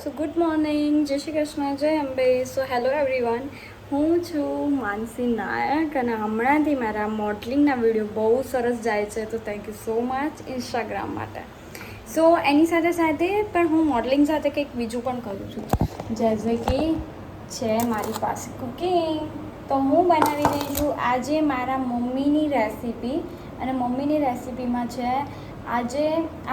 સો good morning, જય શ્રી કૃષ્ણ, જય Ambe. So hello everyone, હું છું માનસી નાયક અને હમણાંથી મારા મોડલિંગના વિડીયો બહુ સરસ જાય છે, તો thank you so much Instagram માટે. સો એની સાથે સાથે પણ હું મોડલિંગ સાથે કંઈક બીજું પણ કરું છું, જેસે કે છે મારી પાસે કુકિંગ. તો હું બનાવી રહી છું આજે મારા મમ્મીની રેસીપી, અને મમ્મીની રેસીપીમાં છે આજે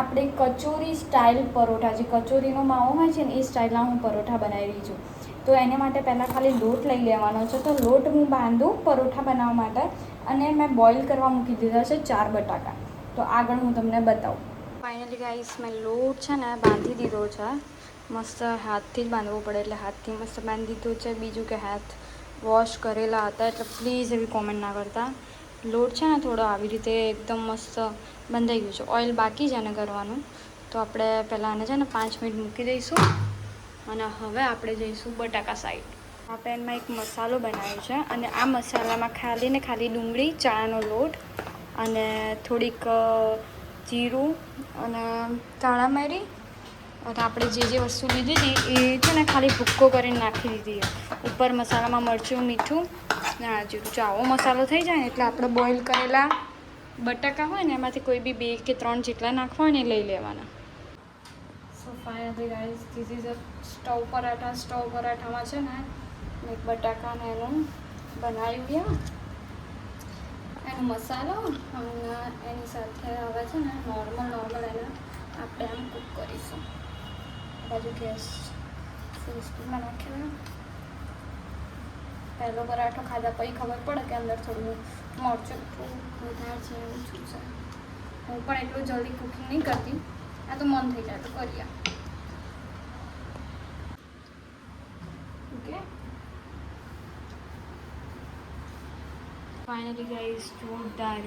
આપણે કચોરી સ્ટાઇલ પરોઠા, જે કચોરીનો માવો હોય છે ને એ સ્ટાઇલના હું પરોઠા બનાવી રહી છું. તો એને માટે પહેલાં ખાલી લોટ લઈ લેવાનો છે. તો લોટ હું બાંધું પરોઠા બનાવવા માટે, અને મેં બોઇલ કરવા મૂકી દીધા છે 4 બટાકા. તો આગળ હું તમને બતાવું. ફાઇનલી ગાઈસ, મેં લોટ છે ને બાંધી દીધો છે. મસ્ત હાથથી જ બાંધવો પડે, એટલે હાથથી મસ્ત બાંધી દીધો છે. બીજું કે હાથ વોશ કરેલા હતા, એટલે પ્લીઝ એવી કોમેન્ટ ના કરતા. લોટ છે ને થોડો આવી રીતે એકદમ મસ્ત બંધાઈ ગયું છે. ઓઇલ બાકી છે એને કરવાનું, તો આપણે પહેલાં આને છે ને 5 મિનિટ મૂકી દઈશું. અને હવે આપણે જઈશું બટાકા સાઈડ. આ પેનમાં એક મસાલો બનાવ્યો છે, અને આ મસાલામાં ખાલી ને ખાલી ડુંગળી, ચણાનો લોટ અને થોડીક જીરું અને ધાણા મરી, અને આપણે જે વસ્તુ લીધી હતી એ છે ને ખાલી ભૂક્કો કરીને નાખી દીધી. ઉપર મસાલામાં મરચું, મીઠું ને આ જીરું. જો આવો મસાલો થઈ જાય ને એટલે આપણે બોઇલ કરેલા બટાકા હોય ને એમાંથી કોઈ બી 2 કે 3 જેટલા નાખવા હોય ને લઈ લેવાના. So finally guys, this is a stove paratha. Stove પરાઠામાં છે ને એક બટાકાને એનું બનાવ્યું એનો મસાલો, અને એની સાથે હવે છે ને નોર્મલ એને આપણે આમ કૂક કરીશું. બાજુ ગેસ ફૂલ સ્પીડમાં નાખેલા. પહેલો પરાઠો ખાધા પછી ખબર પડે કે અંદર થોડું મરચું વધારે છે, ઓછું છે. હું પણ એટલું જલ્દી કુકિંગ નહીં કરતી, આ તો મન થઈ જાય તો કરીએ. ઓકે, ફાઇનલી ગાઈઝ, જોરદાર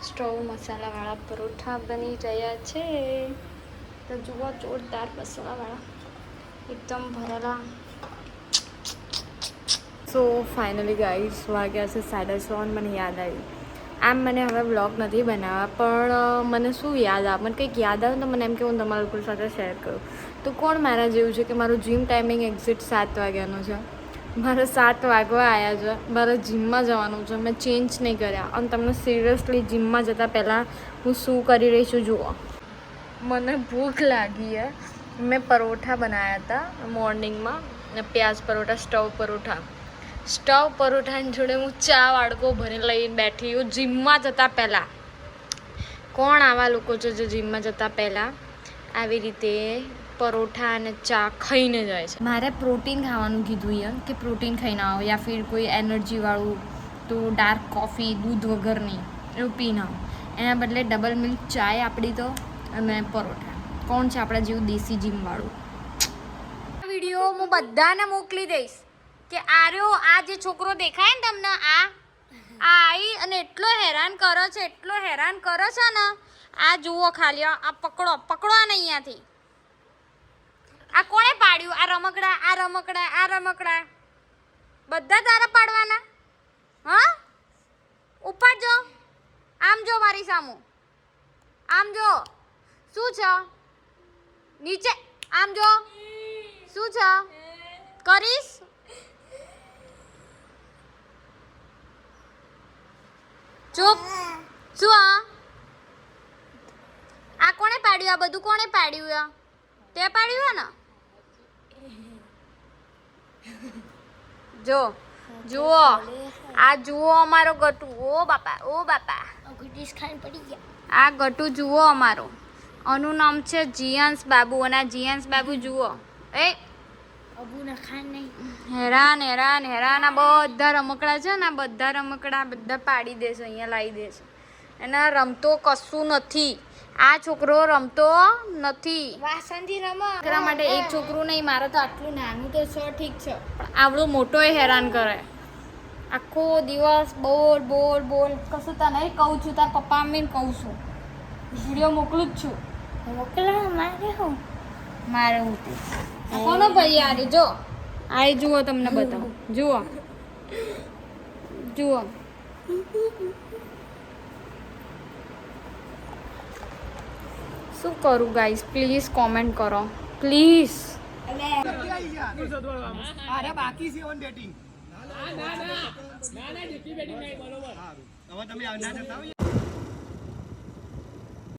સ્ટવ મસાલાવાળા પરોઠા બની રહ્યા છે. તો જુઓ, જોરદાર મસાલાવાળા એકદમ ભરેલા. સો ફાઇનલી ગાઈઝ, વાગ્યા છે 6:30. મને યાદ આવ્યું, આમ મને હવે વ્લોગ નથી બનાવવા, પણ મને શું યાદ આવે, મને કંઈક યાદ આવે તો મને એમ કે હું તમારા લોકો સાથે શેર કરું. તો કોણ મારા જેવું છે કે મારું જીમ ટાઈમિંગ એક્ઝેક્ટ 7 વાગ્યાનો છે. મારે 7 વાગવા આવ્યા છે, મારે જીમમાં જવાનું છે. મેં ચેન્જ નહીં કર્યા, અને તમને સિરિયસલી જીમમાં જતાં પહેલાં હું શું કરી રહી છું જુઓ. મને ભૂખ લાગી છે. મેં પરોઠા બનાવ્યા હતા મોર્નિંગમાં, પ્યાજ પરોઠા, સ્ટવ પરોઠાની જોડે હું ચા વાડકો ભરીને લઈને બેઠી હું જીમમાં જતાં પહેલાં. કોણ આવા લોકો છે જે જીમમાં જતાં પહેલાં આવી રીતે પરોઠા અને ચા ખાઈને જાય છે? મારે પ્રોટીન ખાવાનું કીધું એમ કે પ્રોટીન ખાઈને આવો, યા ફિર કોઈ એનર્જીવાળું, તો ડાર્ક કોફી દૂધ વગરની એવું પીને આવો. એના બદલે ડબલ મિલ્ક ચાય આપણી તો, અને પરોઠા. કોણ છે આપણા જેવું દેશી જીમવાળું? વિડીયો હું બધાને મોકલી દઈશ કે આ જે છોકરો દેખાય ને તમને, આ આવી અને એટલો હેરાન કરે છે ને. આ જુઓ ખાલી, આ પકડો ને અહીંયાથી. આ કોણે પાડ્યું? આ રમકડા બધા તારા પાડવાના? હા, ઉપાડજો. આમ જો મારી સામું, આમ જો. શું છે નીચે? આમ જો, શું છે કરીશ? ચૂપ. શું? આ કોણે પાડ્યું? આ બધું કોણે પાડ્યું? તે પાડ્યું ને? જુઓ આ જુઓ અમારો ગટુ. ઓ બાપા આ ગટુ જુઓ અમારો. આનું નામ છે જીયાંશ બાબુ, અને આ જીયાંશ બાબુ જુઓ હેરાન. આ બધા રમકડા છે ને, બધા પાડી દેશે, અહીંયા લાવી દેશે. એને રમતો કશું નથી. આ છોકરો રમતો નથી. વાસણથી રમવા માટે એક છોકરું નહીં, મારે તો આટલું નાનું તો છે ઠીક છે, પણ આવડું મોટો હેરાન કરે. આખો દિવસ બોલ કશું તને નહીં કહું છું, તાર પપ્પા મમ્મીને કહું છું, વિડીયો મોકલું જ છું. મારે હું કોનો ભાઈ યાર? જો આ જુઓ, તમને બતાવું. જુઓ શું કરું ગાઈસ? પ્લીઝ કોમેન્ટ કરો પ્લીઝ. આટલું સદવાળવામાં. અરે બાકી છે ઓન બેટિંગ. ના જીતી બેટી નહીં બરોબર. હવે તમે ના જતા હોય